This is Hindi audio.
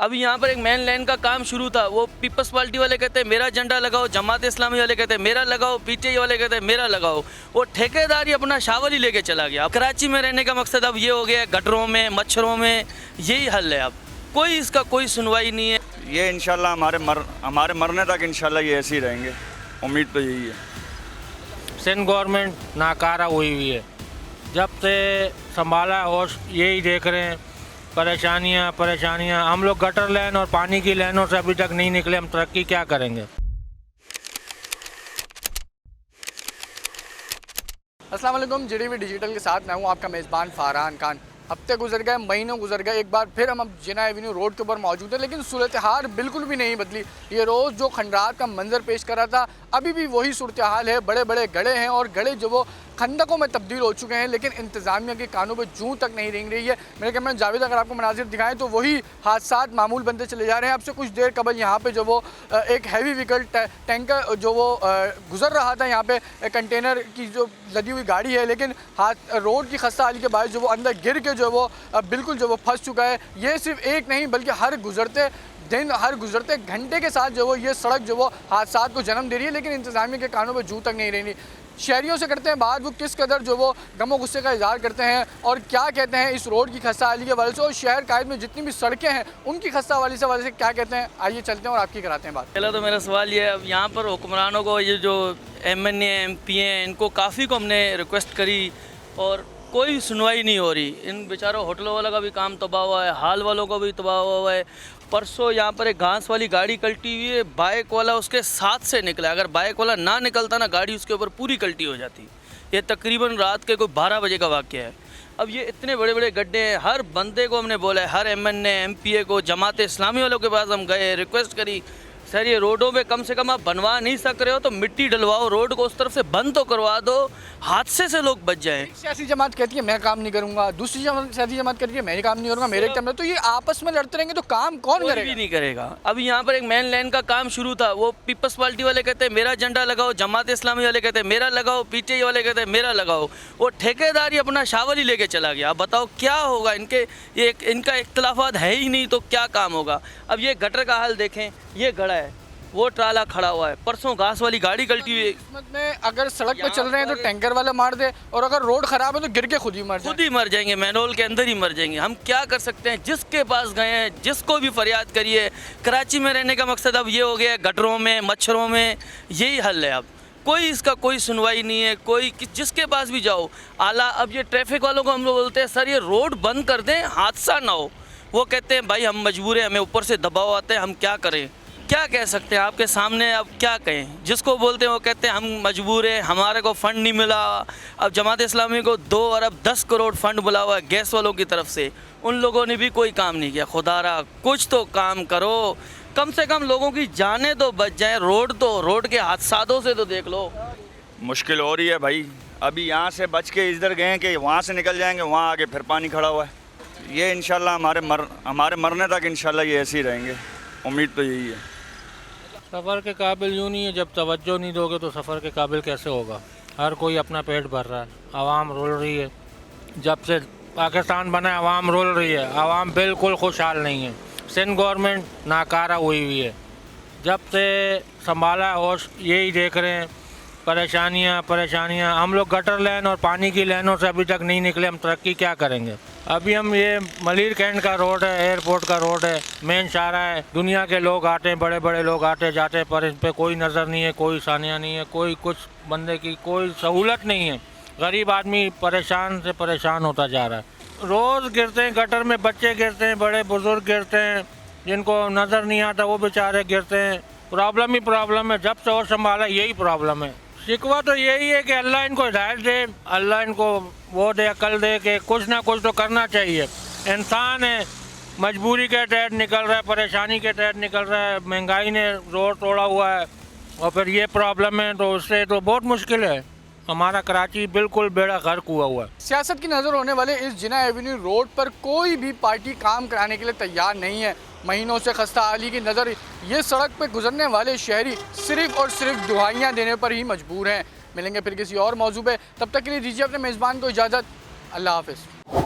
अभी यहाँ पर एक मेन लाइन का काम शुरू था, वो पीपल्स पार्टी वाले कहते हैं मेरा झंडा लगाओ, जमात इस्लामी वाले कहते हैं मेरा लगाओ, पीटीआई वाले कहते हैं मेरा लगाओ। वो ठेकेदार ही अपना शावल ही लेके चला गया। अब कराची में रहने का मकसद अब ये हो गया है, गटरों में मच्छरों में यही हल है। अब कोई इसका कोई सुनवाई नहीं है। ये इंशाल्लाह हमारे मरने तक इंशाल्लाह ये ऐसे ही रहेंगे, उम्मीद तो यही है। सिंध गवर्नमेंट नाकारा हुई है, जब से संभाला होश यही देख रहे हैं, परेशानियाँ। हम लोग गटर लाइन और पानी की लाइनों से अभी तक नहीं निकले, हम तरक्की क्या करेंगे। अस्सलाम वालेकुम, जीडीवी डिजिटल के साथ मैं हूं आपका मेज़बान फ़रहान खान। हफ्ते गुजर गए, महीनों गुजर गए, एक बार फिर हम अब जिना एवेन्यू रोड के ऊपर मौजूद है, लेकिन सूरत हाल बिल्कुल भी नहीं बदली। ये रोज़ जो खंडार का मंजर पेश कर रहा था, अभी भी वही सूरत हाल है। बड़े बड़े गड्ढे हैं और गड्ढे जो वो खंदकों में तब्दील हो चुके हैं, लेकिन इंतज़ामिया के कानों पर जूं तक नहीं रेंग रही है। मेरे कैमरा जावेद अगर आपको मनाजिर दिखाएं तो वही हादसात मामूल बनते चले जा रहे हैं। अब से कुछ देर कबल यहाँ पे जो वो एक हैवी व्हीकल टैंकर जो वो गुजर रहा था, यहाँ पे कंटेनर की जो लदी हुई गाड़ी है, लेकिन रोड की खस्ता हाली के बाद जो वो अंदर गिर के जो वो बिल्कुल जो वो फंस चुका है। ये सिर्फ एक नहीं बल्कि हर गुजरते दिन, हर गुजरते घंटे के साथ जो वो ये सड़क जो वो हादसात को जन्म दे रही है, लेकिन इंतज़ामिया के कानों पर जूं तक नहीं रही। शहरियों से करते हैं बात, वो किस कदर जो वो गमो गुस्से का इजहार करते हैं और क्या कहते हैं इस रोड की खस्ता हाली के वाले से, और शहर कायद में जितनी भी सड़कें हैं उनकी खस्ता हाली से क्या कहते हैं। आइए चलते हैं और आपकी कराते हैं बात। पहला तो मेरा सवाल ये है, अब यहाँ पर हुक्मरानों को, ये जो MNA MP हैं, इनको काफ़ी को हमने रिक्वेस्ट करी और कोई सुनवाई नहीं हो रही। इन बेचारों होटलों वाला का भी काम तबाह हुआ है, हाल वालों का भी तबाह हुआ है। परसों यहाँ पर एक घास वाली गाड़ी कल्टी हुई है, बाइक वाला उसके साथ से निकला। अगर बाइक वाला ना निकलता ना, गाड़ी उसके ऊपर पूरी कल्टी हो जाती। ये तकरीबन रात के कोई 12 बजे का वाक़या है। अब ये इतने बड़े बड़े गड्ढे हैं, हर बंदे को हमने बोला है, हर MNA MPA को, जमात इस्लामी वालों के पास हम गए, रिक्वेस्ट करी, सर ये रोडों पे कम से कम आप बनवा नहीं सक रहे हो तो मिट्टी डलवाओ, रोड को उस तरफ से बंद तो करवा दो, हादसे से लोग बच जाएं। सियासी जमात कहती है मैं काम नहीं करूंगा, दूसरी सियासी जमात कहती है मैं काम नहीं करूंगा, मेरे टाइम में। तो ये आपस में लड़ते रहेंगे तो काम कौन करेगा? भी नहीं करेगा। अभी यहाँ पर एक मेन लाइन का काम शुरू था, वो पीपल्स पार्टी वाले कहते हैं मेरा झंडा लगाओ, जमात इस्लामी वाले कहते हैं मेरा लगाओ, पीटीआई वाले कहते हैं मेरा लगाओ। वो ठेकेदार ही अपना शावल ही लेके चला गया। अब बताओ क्या होगा? इनका इख्तलाफात है ही नहीं तो क्या काम होगा? अब ये गटर का हाल देखें, ये गड़ा है, वो ट्राला खड़ा हुआ है, परसों घास वाली गाड़ी कल्टी हुई है। में अगर सड़क पे चल रहे हैं तो टैंकर वाला मार दे, और अगर रोड खराब है तो गिर के खुद ही मर जाएंगे, मैनहोल के अंदर ही मर जाएंगे। हम क्या कर सकते हैं? जिसके पास गए हैं, जिसको भी फरियाद करिए। कराची में रहने का मकसद अब ये हो गया है, गटरों में मच्छरों में यही हल है। अब कोई इसका कोई सुनवाई नहीं है। कोई जिसके पास भी जाओ आला। अब ये ट्रैफिक वालों को हम लोग बोलते हैं सर ये रोड बंद कर दें, हादसा ना हो। वो कहते हैं भाई हम मजबूर हैं, हमें ऊपर से दबाव आते हैं, हम क्या करें? क्या कह सकते हैं आपके सामने? अब क्या कहें? जिसको बोलते हैं वो कहते हैं हम मजबूर हैं, हमारे को फ़ंड नहीं मिला। अब जमात इस्लामी को 2 अरब 10 करोड़ फ़ंड मिला हुआ है गैस वालों की तरफ से, उन लोगों ने भी कोई काम नहीं किया। खुदारा कुछ तो काम करो, कम से कम लोगों की जानें तो बच जाएँ। रोड के हादसातों से तो देख लो। मुश्किल हो रही है भाई। अभी यहाँ से बच के इधर गए कि वहाँ से निकल जाएंगे, वहाँ आगे फिर पानी खड़ा हुआ है। ये इंशाल्लाह हमारे मरने तक इंशाल्लाह ये ऐसे ही रहेंगे, उम्मीद तो यही है। सफ़र के काबिल यूँ नहीं है, जब तवज्जो नहीं दोगे तो सफ़र के काबिल कैसे होगा? हर कोई अपना पेट भर रहा है, आवाम रोल रही है। जब से पाकिस्तान बना है आवाम रोल रही है, आवाम बिल्कुल खुशहाल नहीं है। सिंध गवर्नमेंट नाकारा हुई है, जब से संभाला होश यही देख रहे हैं, परेशानियाँ। हम लोग गटर लाइन और पानी की लाइनों से अभी तक नहीं निकले, हम तरक्की क्या करेंगे? अभी हम ये मलिर कैंट का रोड है, एयरपोर्ट का रोड है, मेन शाहरा है, दुनिया के लोग आते हैं, बड़े बड़े लोग आते जाते हैं, पर इन पर कोई नज़र नहीं है, कोई सानिया नहीं है, कोई कुछ बंदे की कोई सहूलत नहीं है। गरीब आदमी परेशान से परेशान होता जा रहा है। रोज़ गिरते हैं गटर में, बच्चे गिरते हैं, बड़े बुजुर्ग गिरते हैं, जिनको नज़र नहीं आता वो बेचारे गिरते हैं। प्रॉब्लम ही प्रॉब्लम है, जब से और संभाला यही प्रॉब्लम है। शिकवा तो यही है कि अल्लाह इनको हिदायत दे, अल्लाह इनको वो दे, अकल दे कि कुछ ना कुछ तो करना चाहिए। इंसान है, मजबूरी के तहत निकल रहा है, परेशानी के तहत निकल रहा है, महंगाई ने रोड तोड़ा हुआ है और फिर ये प्रॉब्लम है, तो उससे तो बहुत मुश्किल है। हमारा कराची बिल्कुल बेड़ा गर्क हुआ है। सियासत की नज़र होने वाले इस जिना एवेन्यू रोड पर कोई भी पार्टी काम कराने के लिए तैयार नहीं है। महीनों से खस्ता हाली की नज़र ये सड़क पर गुजरने वाले शहरी सिर्फ और सिर्फ दुआइयाँ देने पर ही मजबूर हैं। मिलेंगे फिर किसी और मौजू पे, तब तक के लिए दीजिए अपने मेज़बान को इजाज़त। अल्लाह हाफ़िज़।